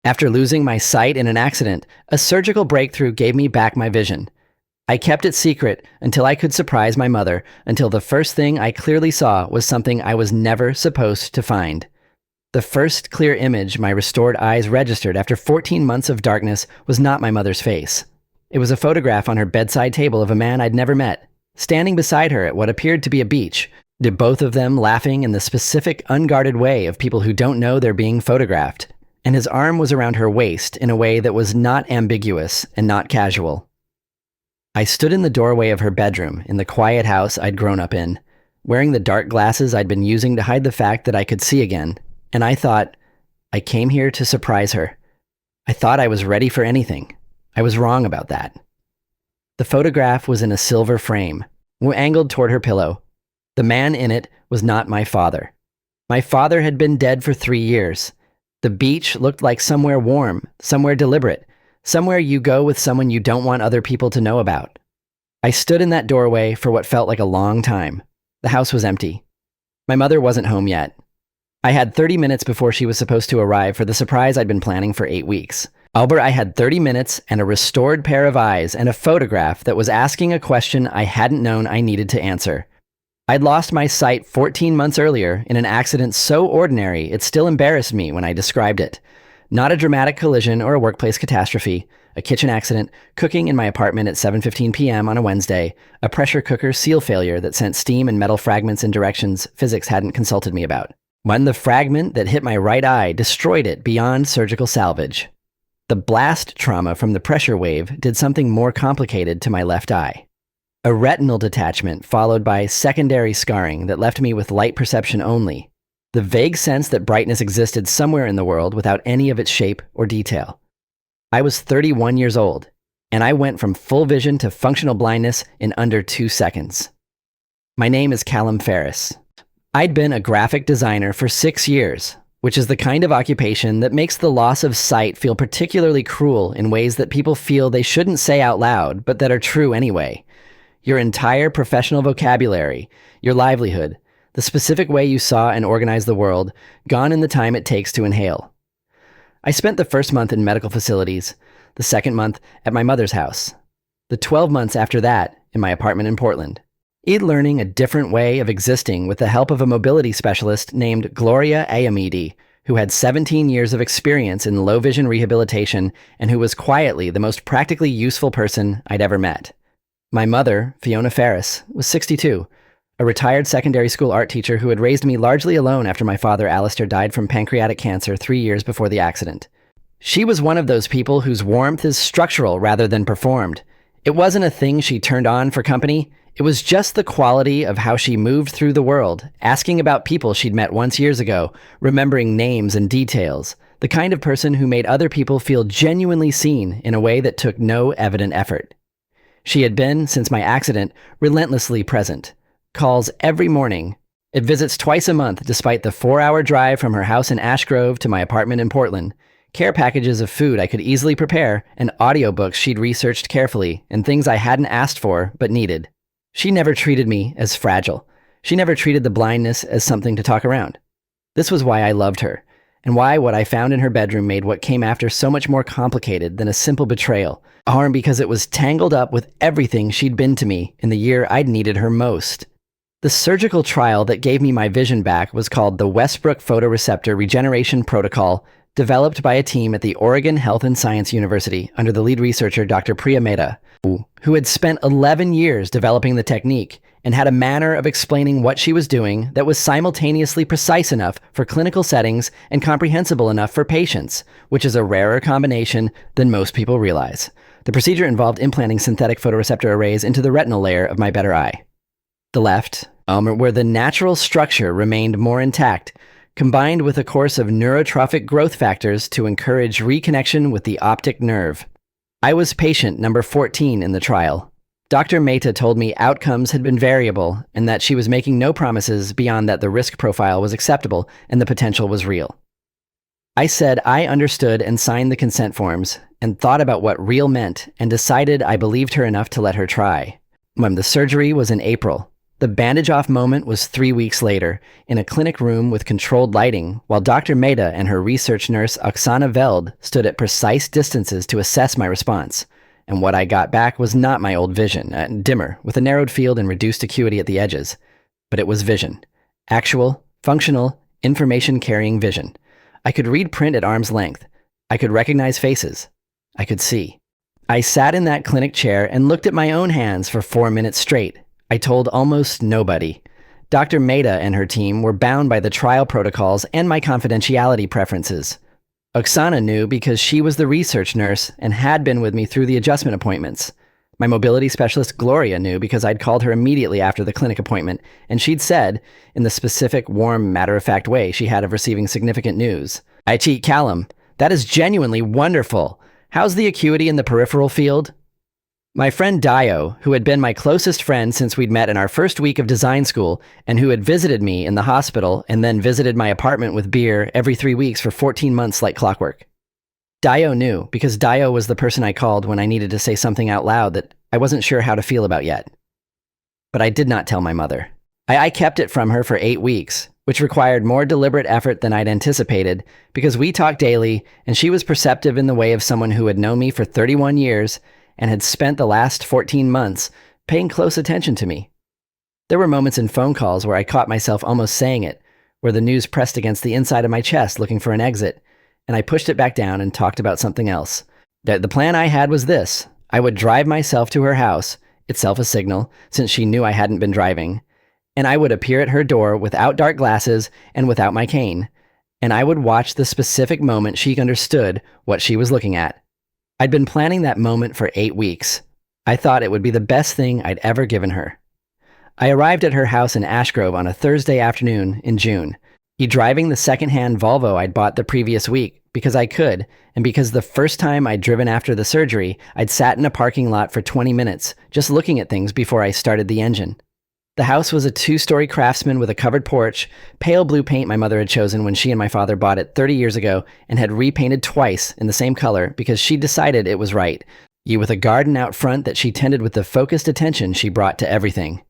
After losing my sight in an accident, a surgical breakthrough gave me back my vision. I kept it secret until I could surprise my mother, until the first thing I clearly saw was something I was never supposed to find. The first clear image my restored eyes registered after 14 months of darkness was not my mother's face. It was a photograph on her bedside table of a man I'd never met, standing beside her at what appeared to be a beach, both of them laughing in the specific, unguarded way of people who don't know they're being photographed. And his arm was around her waist in a way that was not ambiguous and not casual. I stood in the doorway of her bedroom in the quiet house I'd grown up in, wearing the dark glasses I'd been using to hide the fact that I could see again, and I thought, I came here to surprise her. I thought I was ready for anything. I was wrong about that. The photograph was in a silver frame, angled toward her pillow. The man in it was not my father. My father had been dead for 3 years. The beach looked like somewhere warm, somewhere deliberate, somewhere you go with someone you don't want other people to know about. I stood in that doorway for what felt like a long time. The house was empty. My mother wasn't home yet. I had 30 minutes before she was supposed to arrive for the surprise I'd been planning for 8 weeks. Albert, I had 30 minutes and a restored pair of eyes and a photograph that was asking a question I hadn't known I needed to answer. I'd lost my sight 14 months earlier in an accident so ordinary it still embarrassed me when I described it. Not a dramatic collision or a workplace catastrophe, a kitchen accident, cooking in my apartment at 7:15 p.m. on a Wednesday, a pressure cooker seal failure that sent steam and metal fragments in directions physics hadn't consulted me about. When the fragment that hit my right eye destroyed it beyond surgical salvage. The blast trauma from the pressure wave did something more complicated to my left eye. A retinal detachment followed by secondary scarring that left me with light perception only. The vague sense that brightness existed somewhere in the world without any of its shape or detail. I was 31 years old, and I went from full vision to functional blindness in under 2 seconds. My name is Callum Ferris. I'd been a graphic designer for 6 years, which is the kind of occupation that makes the loss of sight feel particularly cruel in ways that people feel they shouldn't say out loud, but that are true anyway. Your entire professional vocabulary, your livelihood, the specific way you saw and organized the world, gone in the time it takes to inhale. I spent the first month in medical facilities, the second month at my mother's house, the 12 months after that in my apartment in Portland. Learning a different way of existing with the help of a mobility specialist named Gloria Ayamidi, who had 17 years of experience in low vision rehabilitation and who was quietly the most practically useful person I'd ever met. My mother, Fiona Ferris, was 62, a retired secondary school art teacher who had raised me largely alone after my father, Alistair, died from pancreatic cancer 3 years before the accident. She was one of those people whose warmth is structural rather than performed. It wasn't a thing she turned on for company. It was just the quality of how she moved through the world, asking about people she'd met once years ago, remembering names and details, the kind of person who made other people feel genuinely seen in a way that took no evident effort. She had been, since my accident, relentlessly present. Calls every morning. It visits twice a month despite the 4-hour drive from her house in Ash Grove to my apartment in Portland. Care packages of food I could easily prepare, and audiobooks she'd researched carefully, and things I hadn't asked for but needed. She never treated me as fragile. She never treated the blindness as something to talk around. This was why I loved her, and why what I found in her bedroom made what came after so much more complicated than a simple betrayal. Harm because it was tangled up with everything she'd been to me in the year I'd needed her most. The surgical trial that gave me my vision back was called the Westbrook Photoreceptor Regeneration Protocol, developed by a team at the Oregon Health and Science University under the lead researcher Dr. Priya Mehta, who had spent 11 years developing the technique and had a manner of explaining what she was doing that was simultaneously precise enough for clinical settings and comprehensible enough for patients, which is a rarer combination than most people realize. The procedure involved implanting synthetic photoreceptor arrays into the retinal layer of my better eye. The left, where the natural structure remained more intact, combined with a course of neurotrophic growth factors to encourage reconnection with the optic nerve. I was patient number 14 in the trial. Dr. Mehta told me outcomes had been variable and that she was making no promises beyond that the risk profile was acceptable and the potential was real. I said I understood and signed the consent forms and thought about what real meant and decided I believed her enough to let her try. When the surgery was in April, The bandage-off moment was 3 weeks later, in a clinic room with controlled lighting, while Dr. Mehta and her research nurse Oksana Veld stood at precise distances to assess my response. And what I got back was not my old vision, dimmer, with a narrowed field and reduced acuity at the edges. But it was vision. Actual, functional, information-carrying vision. I could read print at arm's length. I could recognize faces. I could see. I sat in that clinic chair and looked at my own hands for 4 minutes straight. I told almost nobody. Dr. Mehta and her team were bound by the trial protocols and my confidentiality preferences. Oksana knew because she was the research nurse and had been with me through the adjustment appointments. My mobility specialist Gloria knew because I'd called her immediately after the clinic appointment, and she'd said, in the specific, warm, matter-of-fact way she had of receiving significant news, "I cheat Callum. That is genuinely wonderful. How's the acuity in the peripheral field?" My friend Dio, who had been my closest friend since we'd met in our first week of design school, and who had visited me in the hospital and then visited my apartment with beer every 3 weeks for 14 months like clockwork. Dio knew, because Dio was the person I called when I needed to say something out loud that I wasn't sure how to feel about yet. But I did not tell my mother. I kept it from her for 8 weeks, which required more deliberate effort than I'd anticipated, because we talked daily, and she was perceptive in the way of someone who had known me for 31 years and had spent the last 14 months paying close attention to me. There were moments in phone calls where I caught myself almost saying it, where the news pressed against the inside of my chest looking for an exit, and I pushed it back down and talked about something else. The plan I had was this. I would drive myself to her house, itself a signal, since she knew I hadn't been driving, and I would appear at her door without dark glasses and without my cane, and I would watch the specific moment she understood what she was looking at. I'd been planning that moment for 8 weeks. I thought it would be the best thing I'd ever given her. I arrived at her house in Ashgrove on a Thursday afternoon in June, driving the second-hand Volvo I'd bought the previous week because I could, and because the first time I'd driven after the surgery, I'd sat in a parking lot for 20 minutes, just looking at things before I started the engine. The house was a 2-story Craftsman with a covered porch, pale blue paint my mother had chosen when she and my father bought it 30 years ago and had repainted twice in the same color because she decided it was right, with a garden out front that she tended with the focused attention she brought to everything.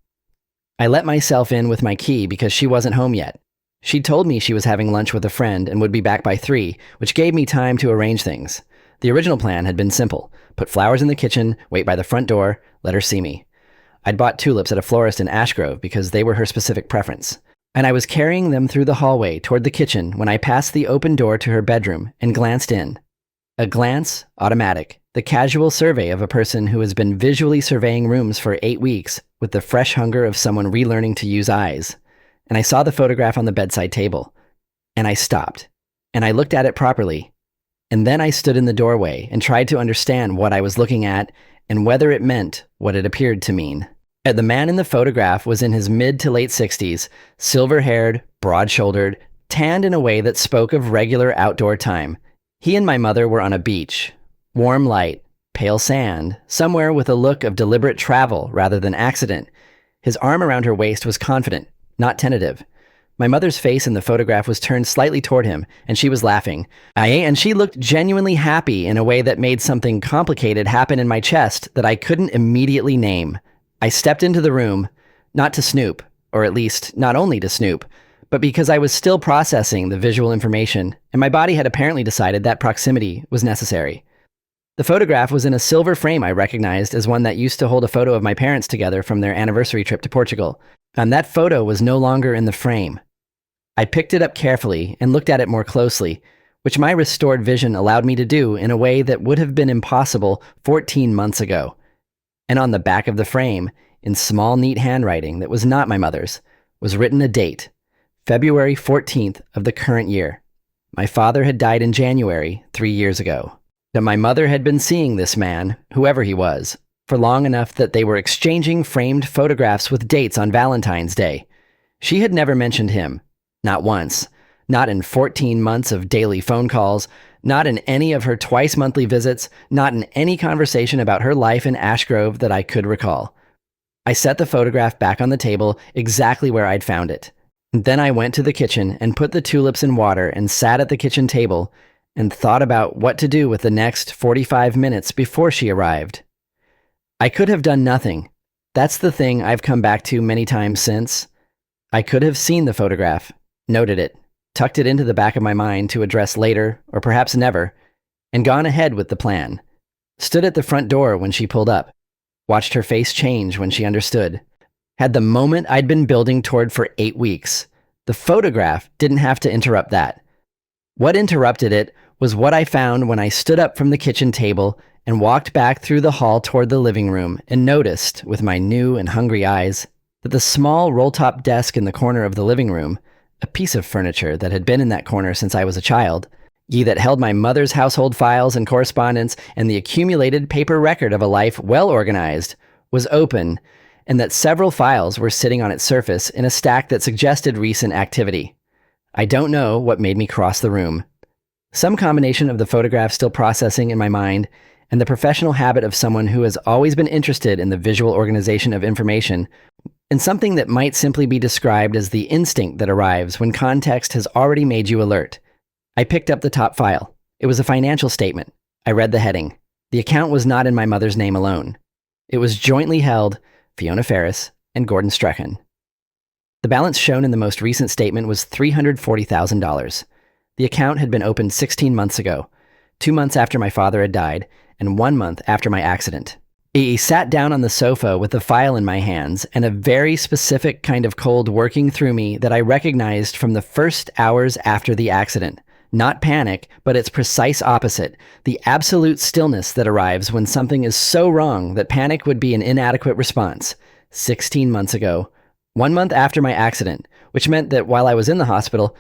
I let myself in with my key because she wasn't home yet. She'd told me she was having lunch with a friend and would be back by 3, which gave me time to arrange things. The original plan had been simple. Put flowers in the kitchen, wait by the front door, let her see me. I'd bought tulips at a florist in Ashgrove because they were her specific preference. And I was carrying them through the hallway toward the kitchen when I passed the open door to her bedroom and glanced in. A glance, automatic, the casual survey of a person who has been visually surveying rooms for 8 weeks with the fresh hunger of someone relearning to use eyes. And I saw the photograph on the bedside table. And I stopped. And I looked at it properly. And then I stood in the doorway and tried to understand what I was looking at and whether it meant what it appeared to mean. The man in the photograph was in his mid to late 60s, silver-haired, broad-shouldered, tanned in a way that spoke of regular outdoor time. He and my mother were on a beach. Warm light, pale sand, somewhere with a look of deliberate travel rather than accident. His arm around her waist was confident, not tentative. My mother's face in the photograph was turned slightly toward him, and she was laughing. And she looked genuinely happy in a way that made something complicated happen in my chest that I couldn't immediately name. I stepped into the room, not to snoop, or at least not only to snoop, but because I was still processing the visual information, and my body had apparently decided that proximity was necessary. The photograph was in a silver frame I recognized as one that used to hold a photo of my parents together from their anniversary trip to Portugal. And that photo was no longer in the frame. I picked it up carefully and looked at it more closely, which my restored vision allowed me to do in a way that would have been impossible 14 months ago. And on the back of the frame, in small, neat handwriting that was not my mother's, was written a date, February 14th of the current year. My father had died in January 3 years ago. That my mother had been seeing this man, whoever he was, for long enough that they were exchanging framed photographs with dates on Valentine's Day. She had never mentioned him. Not once. Not in 14 months of daily phone calls. Not in any of her twice-monthly visits. Not in any conversation about her life in Ashgrove that I could recall. I set the photograph back on the table exactly where I'd found it. Then I went to the kitchen and put the tulips in water and sat at the kitchen table and thought about what to do with the next 45 minutes before she arrived. I could have done nothing. That's the thing I've come back to many times since. I could have seen the photograph, noted it, tucked it into the back of my mind to address later, or perhaps never, and gone ahead with the plan. Stood at the front door when she pulled up, watched her face change when she understood. Had the moment I'd been building toward for 8 weeks. The photograph didn't have to interrupt that. What interrupted it was what I found when I stood up from the kitchen table and walked back through the hall toward the living room and noticed, with my new and hungry eyes, that the small roll-top desk in the corner of the living room, a piece of furniture that had been in that corner since I was a child, that held my mother's household files and correspondence and the accumulated paper record of a life well organized, was open, and that several files were sitting on its surface in a stack that suggested recent activity. I don't know what made me cross the room. Some combination of the photograph still processing in my mind and the professional habit of someone who has always been interested in the visual organization of information, and something that might simply be described as the instinct that arrives when context has already made you alert. I picked up the top file. It was a financial statement. I read the heading. The account was not in my mother's name alone. It was jointly held, Fiona Ferris and Gordon Strachan. The balance shown in the most recent statement was $340,000. The account had been opened 16 months ago, 2 months after my father had died, and 1 month after my accident. I sat down on the sofa with the file in my hands and a very specific kind of cold working through me that I recognized from the first hours after the accident. Not panic, but its precise opposite, the absolute stillness that arrives when something is so wrong that panic would be an inadequate response. 16 months ago, 1 month after my accident, which meant that while I was in the hospital,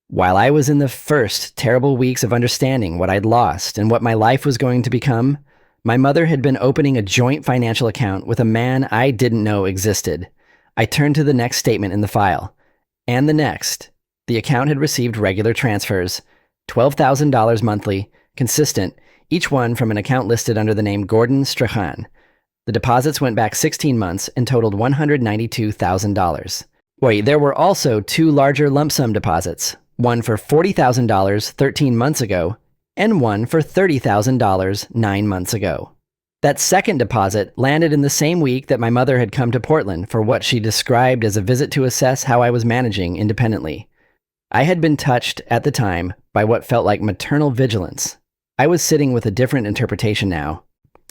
while I was in the first terrible weeks of understanding what I'd lost and what my life was going to become, my mother had been opening a joint financial account with a man I didn't know existed. I turned to the next statement in the file. And the next. The account had received regular transfers, $12,000 monthly, consistent, each one from an account listed under the name Gordon Strachan. The deposits went back 16 months and totaled $192,000. Wait, there were also 2 larger lump sum deposits, one for $40,000 13 months ago, and one for $30,000 9 months ago. That second deposit landed in the same week that my mother had come to Portland for what she described as a visit to assess how I was managing independently. I had been touched at the time by what felt like maternal vigilance. I was sitting with a different interpretation now.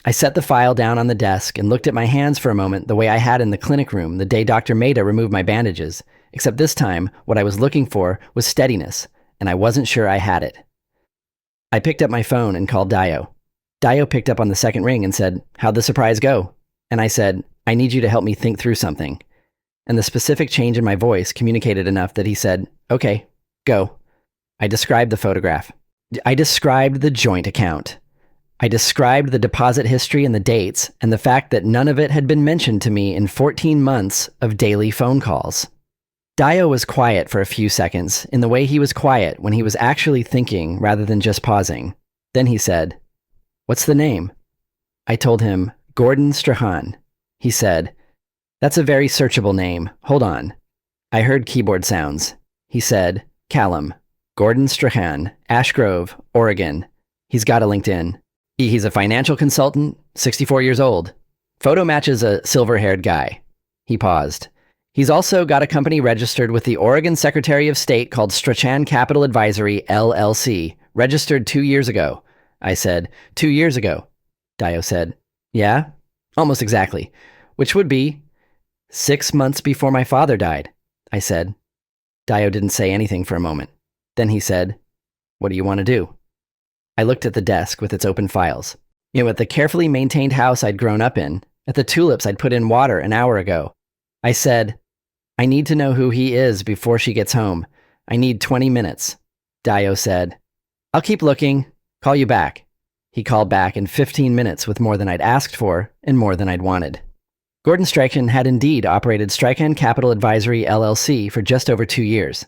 I set the file down on the desk and looked at my hands for a moment the way I had in the clinic room the day Dr. Maida removed my bandages, except this time what I was looking for was steadiness, and I wasn't sure I had it. I picked up my phone and called Dio. Dio picked up on the second ring and said, "How'd the surprise go?" And I said, "I need you to help me think through something." And the specific change in my voice communicated enough that he said, "Okay, go." I described the photograph. I described the joint account. I described the deposit history and the dates, and the fact that none of it had been mentioned to me in 14 months of daily phone calls. Dio was quiet for a few seconds, in the way he was quiet when he was actually thinking rather than just pausing. Then he said, "What's the name?" I told him, "Gordon Strachan." He said, "That's a very searchable name. Hold on." I heard keyboard sounds. He said, "Callum, Gordon Strachan, Ash Grove, Oregon. He's got a LinkedIn. He's a financial consultant, 64 years old. Photo matches a silver-haired guy." He paused. "He's also got a company registered with the Oregon Secretary of State called Strachan Capital Advisory, LLC, registered 2 years ago." I said, "2 years ago." Dio said, "Yeah, almost exactly. Which would be 6 months before my father died," I said. Dio didn't say anything for a moment. Then he said, "What do you want to do?" I looked at the desk with its open files. At the carefully maintained house I'd grown up in, at the tulips I'd put in water an hour ago. I said, "I need to know who he is before she gets home. I need 20 minutes. Dio said, "I'll keep looking. Call you back." He called back in 15 minutes with more than I'd asked for and more than I'd wanted. Gordon Strachan had indeed operated Strachan Capital Advisory, LLC for just over 2 years.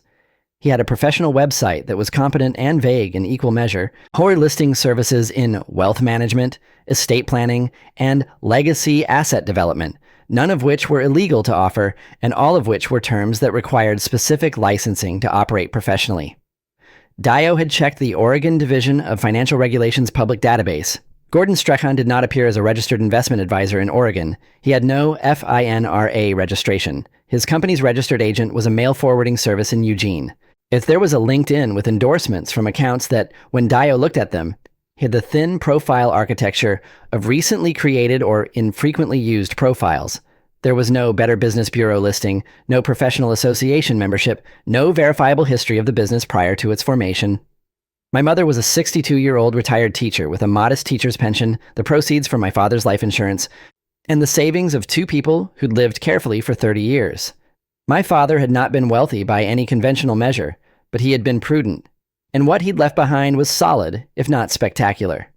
He had a professional website that was competent and vague in equal measure, listing services in wealth management, estate planning, and legacy asset development, none of which were illegal to offer, and all of which were terms that required specific licensing to operate professionally. Dio had checked the Oregon Division of Financial Regulations public database. Gordon Strechan did not appear as a registered investment advisor in Oregon. He had no FINRA registration. His company's registered agent was a mail forwarding service in Eugene. If there was a LinkedIn with endorsements from accounts that, when Dio looked at them, had the thin profile architecture of recently created or infrequently used profiles. There was no Better Business Bureau listing, no professional association membership, no verifiable history of the business prior to its formation. My mother was a 62-year-old retired teacher with a modest teacher's pension, the proceeds from my father's life insurance, and the savings of two people who'd lived carefully for 30 years. My father had not been wealthy by any conventional measure, but he had been prudent, and what he'd left behind was solid, if not spectacular.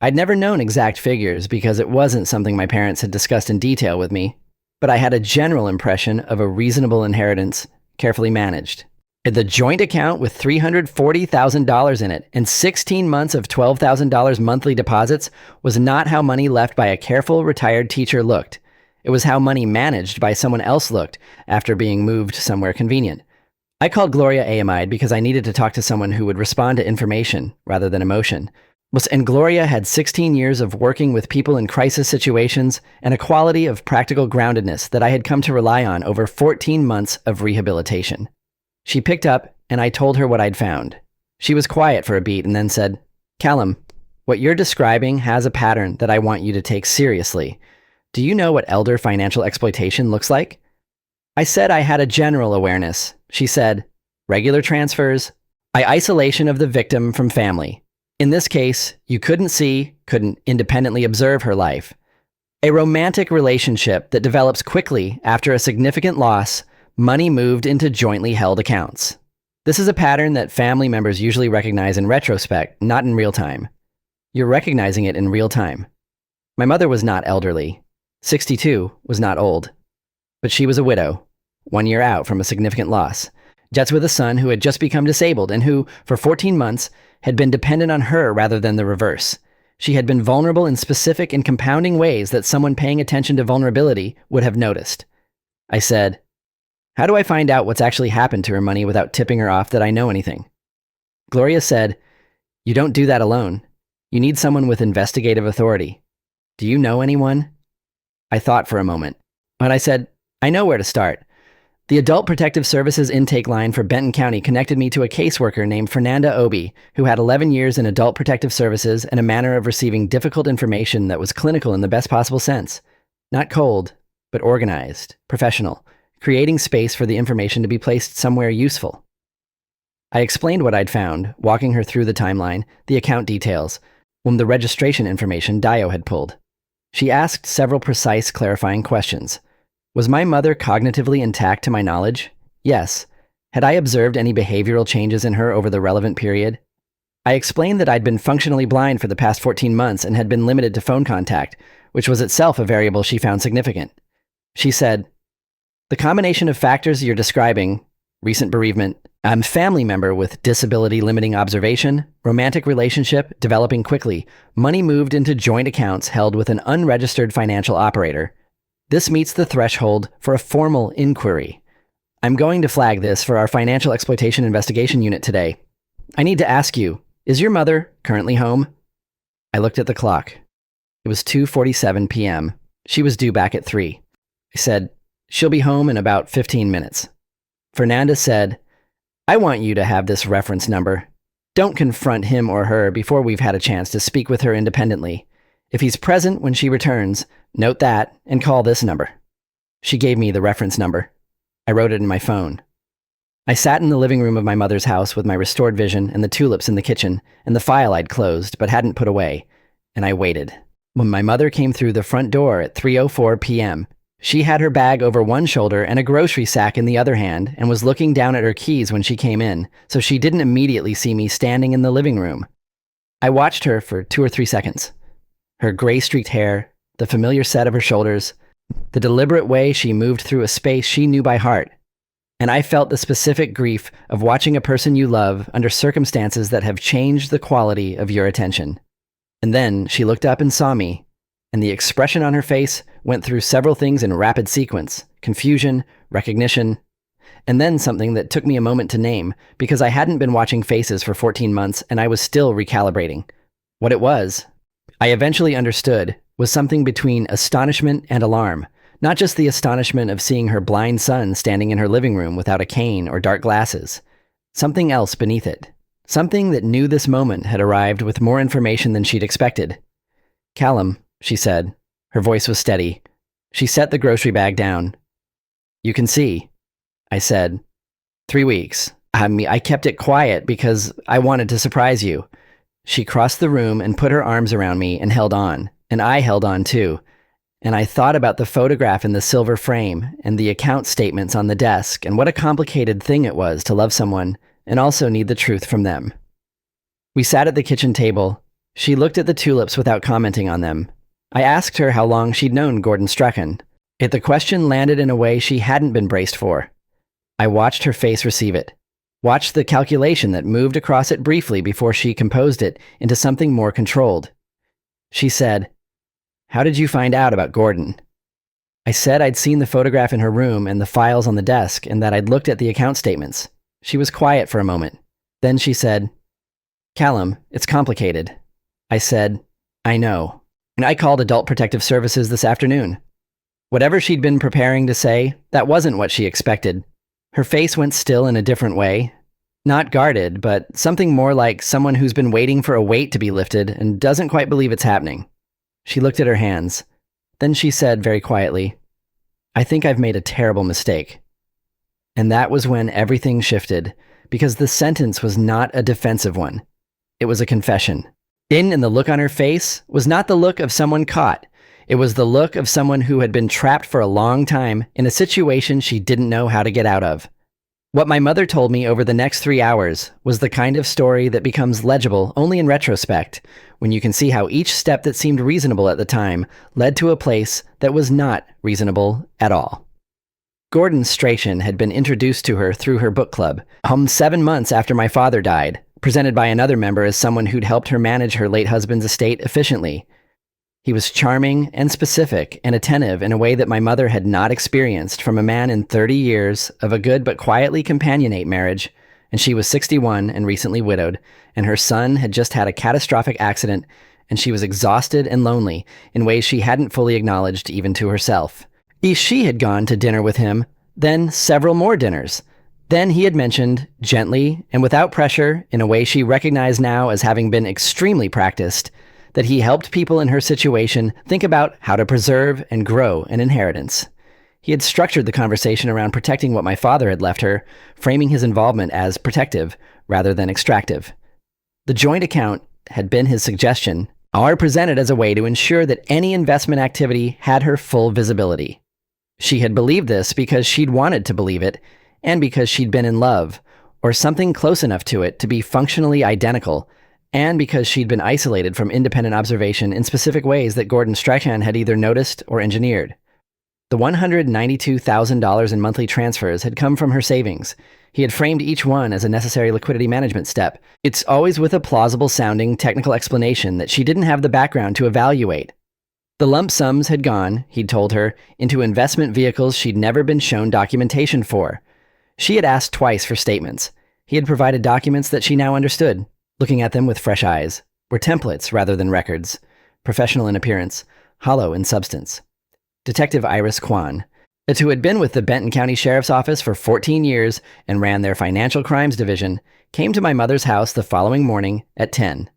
I'd never known exact figures because it wasn't something my parents had discussed in detail with me, but I had a general impression of a reasonable inheritance, carefully managed. The joint account with $340,000 in it and 16 months of $12,000 monthly deposits was not how money left by a careful retired teacher looked. It was how money managed by someone else looked after being moved somewhere convenient. I called Gloria Amide because I needed to talk to someone who would respond to information rather than emotion. And Gloria had 16 years of working with people in crisis situations and a quality of practical groundedness that I had come to rely on over 14 months of rehabilitation. She picked up, and I told her what I'd found. She was quiet for a beat and then said, "Callum, what you're describing has a pattern that I want you to take seriously. Do you know what elder financial exploitation looks like?" I said I had a general awareness. She said, "Regular transfers, by isolation of the victim from family. In this case, you couldn't independently observe her life. A romantic relationship that develops quickly after a significant loss, money moved into jointly held accounts. This is a pattern that family members usually recognize in retrospect, not in real time. You're recognizing it in real time. My mother was not elderly. 62 was not old. But she was a widow, 1 year out from a significant loss, just with a son who had just become disabled and who, for 14 months, had been dependent on her rather than the reverse. She had been vulnerable in specific and compounding ways that someone paying attention to vulnerability would have noticed. I said, "How do I find out what's actually happened to her money without tipping her off that I know anything?" Gloria said, "You don't do that alone. You need someone with investigative authority. Do you know anyone?" I thought for a moment, but I said, "I know where to start. The Adult Protective Services intake line for Benton County connected me to a caseworker named Fernanda Obi, who had 11 years in adult protective services and a manner of receiving difficult information that was clinical in the best possible sense. Not cold, but organized, professional, creating space for the information to be placed somewhere useful." I explained what I'd found, walking her through the timeline, the account details, and the registration information Dio had pulled. She asked several precise, clarifying questions. Was my mother cognitively intact to my knowledge? Yes. Had I observed any behavioral changes in her over the relevant period? I explained that I'd been functionally blind for the past 14 months and had been limited to phone contact, which was itself a variable she found significant. She said, "The combination of factors you're describing, recent bereavement, family member with disability limiting observation, romantic relationship developing quickly, money moved into joint accounts held with an unregistered financial operator. This meets the threshold for a formal inquiry. I'm going to flag this for our Financial Exploitation Investigation Unit today. I need to ask you, is your mother currently home?" I looked at the clock. It was 2:47 p.m. She was due back at 3. I said, "She'll be home in about 15 minutes. Fernanda said, "I want you to have this reference number. Don't confront him or her before we've had a chance to speak with her independently. If he's present when she returns, note that and call this number." She gave me the reference number. I wrote it in my phone. I sat in the living room of my mother's house with my restored vision and the tulips in the kitchen and the file I'd closed but hadn't put away, and I waited. When my mother came through the front door at 3:04 p.m., she had her bag over one shoulder and a grocery sack in the other hand and was looking down at her keys when she came in, so she didn't immediately see me standing in the living room. I watched her for 2 or 3 seconds. Her gray-streaked hair, the familiar set of her shoulders, the deliberate way she moved through a space she knew by heart. And I felt the specific grief of watching a person you love under circumstances that have changed the quality of your attention. And then she looked up and saw me, and the expression on her face went through several things in rapid sequence: confusion, recognition, and then something that took me a moment to name because I hadn't been watching faces for 14 months and I was still recalibrating. What it was, I eventually understood was something between astonishment and alarm, not just the astonishment of seeing her blind son standing in her living room without a cane or dark glasses. Something else beneath it. Something that knew this moment had arrived with more information than she'd expected. "Callum," she said. Her voice was steady. She set the grocery bag down. "You can see," I said. 3 weeks. I kept it quiet because I wanted to surprise you." She crossed the room and put her arms around me and held on, and I held on too. And I thought about the photograph in the silver frame and the account statements on the desk and what a complicated thing it was to love someone and also need the truth from them. We sat at the kitchen table. She looked at the tulips without commenting on them. I asked her how long she'd known Gordon Strachan. Yet the question landed in a way she hadn't been braced for. I watched her face receive it. Watched the calculation that moved across it briefly before she composed it into something more controlled. She said, "How did you find out about Gordon?" I said I'd seen the photograph in her room and the files on the desk and that I'd looked at the account statements. She was quiet for a moment. Then she said, "Callum, it's complicated." I said, "I know." And I called Adult Protective Services this afternoon. Whatever she'd been preparing to say, that wasn't what she expected. Her face went still in a different way. Not guarded, but something more like someone who's been waiting for a weight to be lifted and doesn't quite believe it's happening. She looked at her hands. Then she said very quietly, "I think I've made a terrible mistake." And that was when everything shifted, because the sentence was not a defensive one. It was a confession. In the look on her face was not the look of someone caught. It was the look of someone who had been trapped for a long time in a situation she didn't know how to get out of. What my mother told me over the next 3 hours was the kind of story that becomes legible only in retrospect, when you can see how each step that seemed reasonable at the time led to a place that was not reasonable at all. Gordon Strachan had been introduced to her through her book club, 7 months after my father died, presented by another member as someone who'd helped her manage her late husband's estate efficiently. He was charming and specific and attentive in a way that my mother had not experienced from a man in 30 years of a good but quietly companionate marriage, and she was 61 and recently widowed, and her son had just had a catastrophic accident, and she was exhausted and lonely in ways she hadn't fully acknowledged even to herself. She had gone to dinner with him, then several more dinners. Then he had mentioned, gently and without pressure, in a way she recognized now as having been extremely practiced, that he helped people in her situation think about how to preserve and grow an inheritance. He had structured the conversation around protecting what my father had left her, framing his involvement as protective rather than extractive. The joint account had been his suggestion, or presented as a way to ensure that any investment activity had her full visibility. She had believed this because she'd wanted to believe it, and because she'd been in love, or something close enough to it to be functionally identical, and because she'd been isolated from independent observation in specific ways that Gordon Strachan had either noticed or engineered. The $192,000 in monthly transfers had come from her savings. He had framed each one as a necessary liquidity management step. It's always with a plausible-sounding technical explanation that she didn't have the background to evaluate. The lump sums had gone, he'd told her, into investment vehicles she'd never been shown documentation for. She had asked twice for statements. He had provided documents that she now understood. Looking at them with fresh eyes, were templates rather than records, professional in appearance, hollow in substance. Detective Iris Kwan, who had been with the Benton County Sheriff's Office for 14 years and ran their financial crimes division, came to my mother's house the following morning at 10.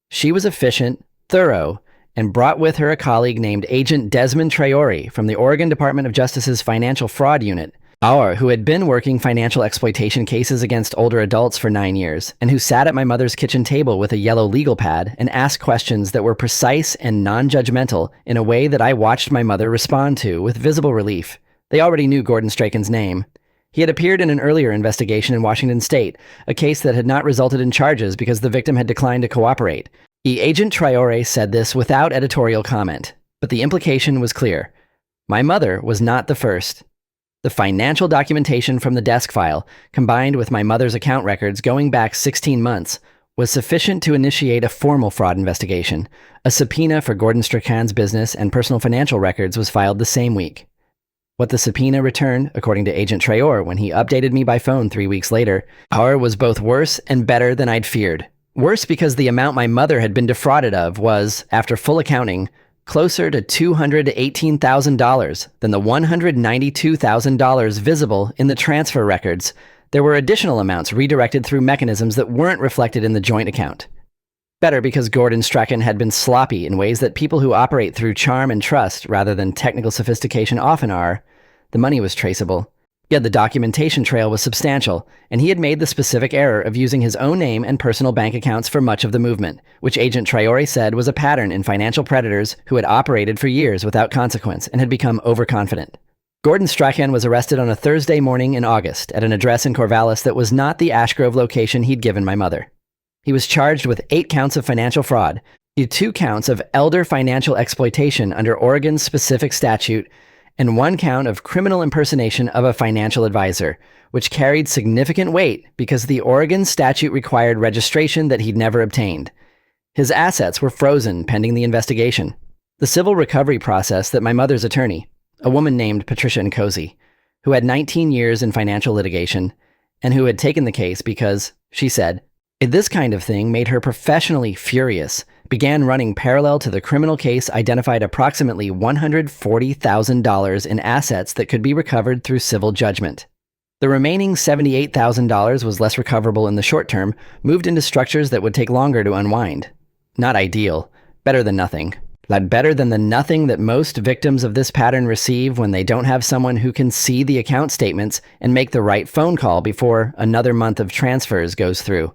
She was efficient, thorough, and brought with her a colleague named Agent Desmond Traore from the Oregon Department of Justice's Financial Fraud Unit, who had been working financial exploitation cases against older adults for 9 years, and who sat at my mother's kitchen table with a yellow legal pad and asked questions that were precise and non-judgmental in a way that I watched my mother respond to with visible relief. They already knew Gordon Strachan's name. He had appeared in an earlier investigation in Washington State, a case that had not resulted in charges because the victim had declined to cooperate. Agent Traore said this without editorial comment, but the implication was clear. My mother was not the first. The financial documentation from the desk file, combined with my mother's account records going back 16 months, was sufficient to initiate a formal fraud investigation. A subpoena for Gordon Strachan's business and personal financial records was filed the same week. What the subpoena returned, according to Agent Traore when he updated me by phone 3 weeks later, was both worse and better than I'd feared. Worse, because the amount my mother had been defrauded of was, after full accounting, closer to $218,000 than the $192,000 visible in the transfer records. There were additional amounts redirected through mechanisms that weren't reflected in the joint account. Better, because Gordon Strachan had been sloppy in ways that people who operate through charm and trust rather than technical sophistication often are. The money was traceable. Yet the documentation trail was substantial, and he had made the specific error of using his own name and personal bank accounts for much of the movement, which Agent Traore said was a pattern in financial predators who had operated for years without consequence and had become overconfident. Gordon Strachan was arrested on a Thursday morning in August at an address in Corvallis that was not the Ashgrove location he'd given my mother. He was charged with 8 counts of financial fraud, 2 counts of elder financial exploitation under Oregon's specific statute, and 1 count of criminal impersonation of a financial advisor, which carried significant weight because the Oregon statute required registration that he'd never obtained. His assets were frozen pending the investigation. The civil recovery process that my mother's attorney, a woman named Patricia Nkosi, who had 19 years in financial litigation, and who had taken the case because, she said, this kind of thing made her professionally furious, began running parallel to the criminal case, identified approximately $140,000 in assets that could be recovered through civil judgment. The remaining $78,000 was less recoverable in the short term, moved into structures that would take longer to unwind. Not ideal. Better than nothing. Better than the nothing that most victims of this pattern receive when they don't have someone who can see the account statements and make the right phone call before another month of transfers goes through.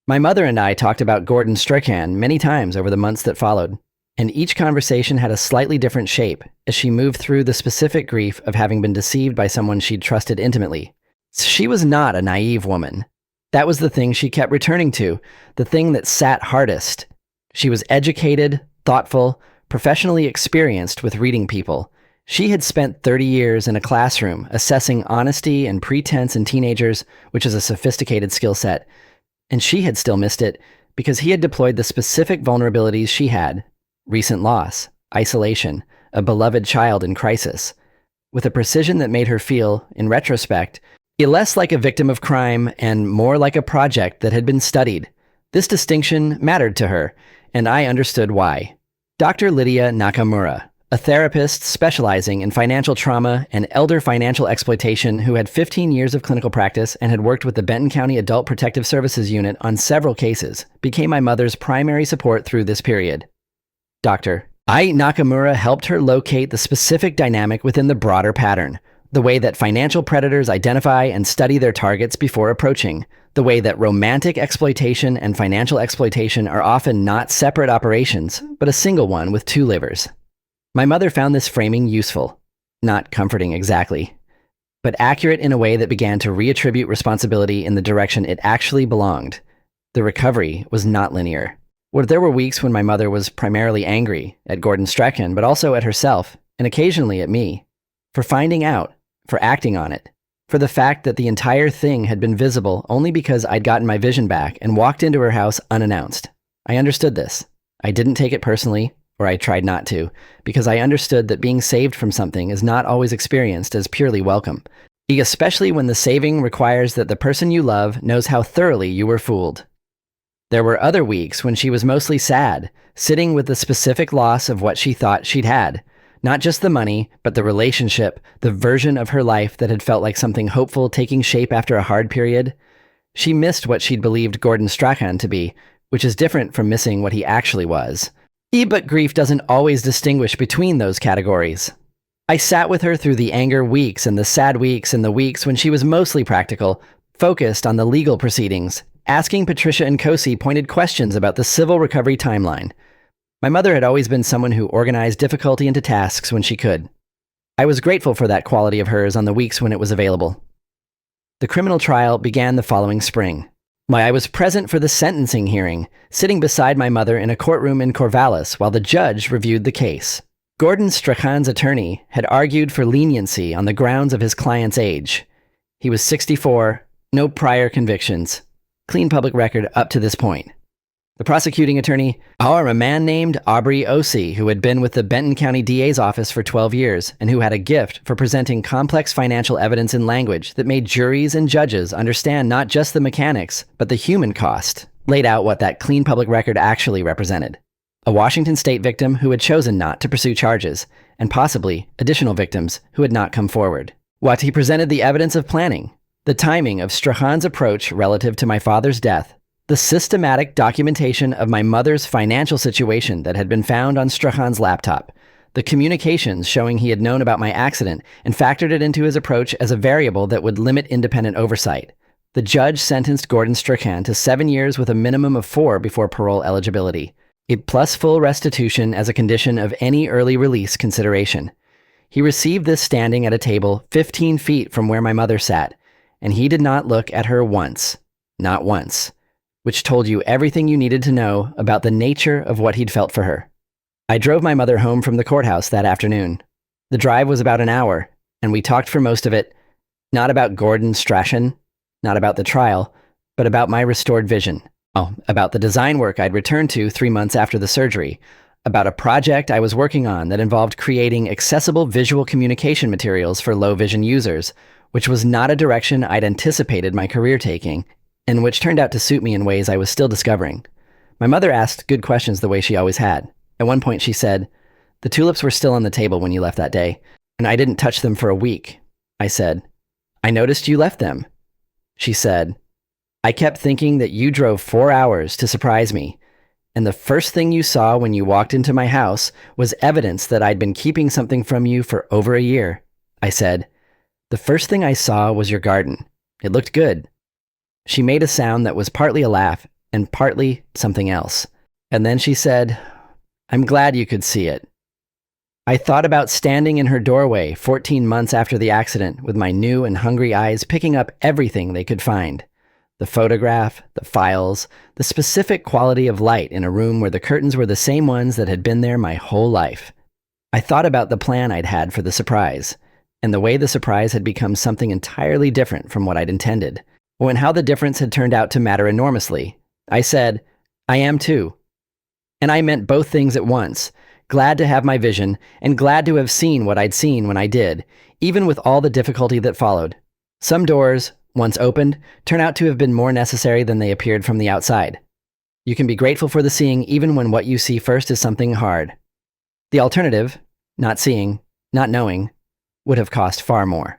My mother and I talked about Gordon Strachan many times over the months that followed, and each conversation had a slightly different shape as she moved through the specific grief of having been deceived by someone she'd trusted intimately. She was not a naive woman. That was the thing she kept returning to, the thing that sat hardest. She was educated, thoughtful, professionally experienced with reading people. She had spent 30 years in a classroom assessing honesty and pretense in teenagers, which is a sophisticated skill set. And she had still missed it because he had deployed the specific vulnerabilities she had: recent loss, isolation, a beloved child in crisis, with a precision that made her feel, in retrospect, less like a victim of crime and more like a project that had been studied. This distinction mattered to her, and I understood why. Dr. Lydia Nakamura, a therapist specializing in financial trauma and elder financial exploitation who had 15 years of clinical practice and had worked with the Benton County Adult Protective Services Unit on several cases, became my mother's primary support through this period. Dr. Nakamura helped her locate the specific dynamic within the broader pattern, the way that financial predators identify and study their targets before approaching, the way that romantic exploitation and financial exploitation are often not separate operations, but a single one with 2 livers. My mother found this framing useful, not comforting exactly, but accurate in a way that began to reattribute responsibility in the direction it actually belonged. The recovery was not linear. There were weeks when my mother was primarily angry at Gordon Strachan, but also at herself, and occasionally at me, for finding out, for acting on it, for the fact that the entire thing had been visible only because I'd gotten my vision back and walked into her house unannounced. I understood this. I didn't take it personally, or I tried not to, because I understood that being saved from something is not always experienced as purely welcome, especially when the saving requires that the person you love knows how thoroughly you were fooled. There were other weeks when she was mostly sad, sitting with the specific loss of what she thought she'd had. Not just the money, but the relationship, the version of her life that had felt like something hopeful taking shape after a hard period. She missed what she'd believed Gordon Strachan to be, which is different from missing what he actually was. But grief doesn't always distinguish between those categories. I sat with her through the anger weeks and the sad weeks and the weeks when she was mostly practical, focused on the legal proceedings, asking Patricia Nkosi pointed questions about the civil recovery timeline. My mother had always been someone who organized difficulty into tasks when she could. I was grateful for that quality of hers on the weeks when it was available. The criminal trial began the following spring. I was present for the sentencing hearing, sitting beside my mother in a courtroom in Corvallis while the judge reviewed the case. Gordon Strachan's attorney had argued for leniency on the grounds of his client's age. He was 64, no prior convictions, clean public record up to this point. The prosecuting attorney, a man named Aubrey Ossie, who had been with the Benton County DA's office for 12 years and who had a gift for presenting complex financial evidence in language that made juries and judges understand not just the mechanics, but the human cost laid out what that clean public record actually represented. A Washington state victim who had chosen not to pursue charges, and possibly additional victims who had not come forward. What he presented the evidence of planning, the timing of Strahan's approach relative to my father's death, the systematic documentation of my mother's financial situation that had been found on Strahan's laptop, the communications showing he had known about my accident and factored it into his approach as a variable that would limit independent oversight. The judge sentenced Gordon Strahan to 7 years with a minimum of 4 before parole eligibility, plus full restitution as a condition of any early release consideration. He received this standing at a table 15 feet from where my mother sat, and he did not look at her once, not once, which told you everything you needed to know about the nature of what he'd felt for her. I drove my mother home from the courthouse that afternoon. The drive was about an hour, and we talked for most of it, not about Gordon Strachan, not about the trial, but about my restored vision. About the design work I'd returned to 3 months after the surgery, about a project I was working on that involved creating accessible visual communication materials for low vision users, which was not a direction I'd anticipated my career taking, and which turned out to suit me in ways I was still discovering. My mother asked good questions the way she always had. At one point she said, "The tulips were still on the table when you left that day, and I didn't touch them for a week." I said, "I noticed you left them." She said, "I kept thinking that you drove 4 hours to surprise me, and the first thing you saw when you walked into my house was evidence that I'd been keeping something from you for over a year." I said, "The first thing I saw was your garden. It looked good." She made a sound that was partly a laugh and partly something else. And then she said, "I'm glad you could see it." I thought about standing in her doorway 14 months after the accident with my new and hungry eyes picking up everything they could find. The photograph, the files, the specific quality of light in a room where the curtains were the same ones that had been there my whole life. I thought about the plan I'd had for the surprise, and the way the surprise had become something entirely different from what I'd intended, and how the difference had turned out to matter enormously. I said, "I am too." And I meant both things at once, glad to have my vision, and glad to have seen what I'd seen when I did, even with all the difficulty that followed. Some doors, once opened, turn out to have been more necessary than they appeared from the outside. You can be grateful for the seeing even when what you see first is something hard. The alternative, not seeing, not knowing, would have cost far more.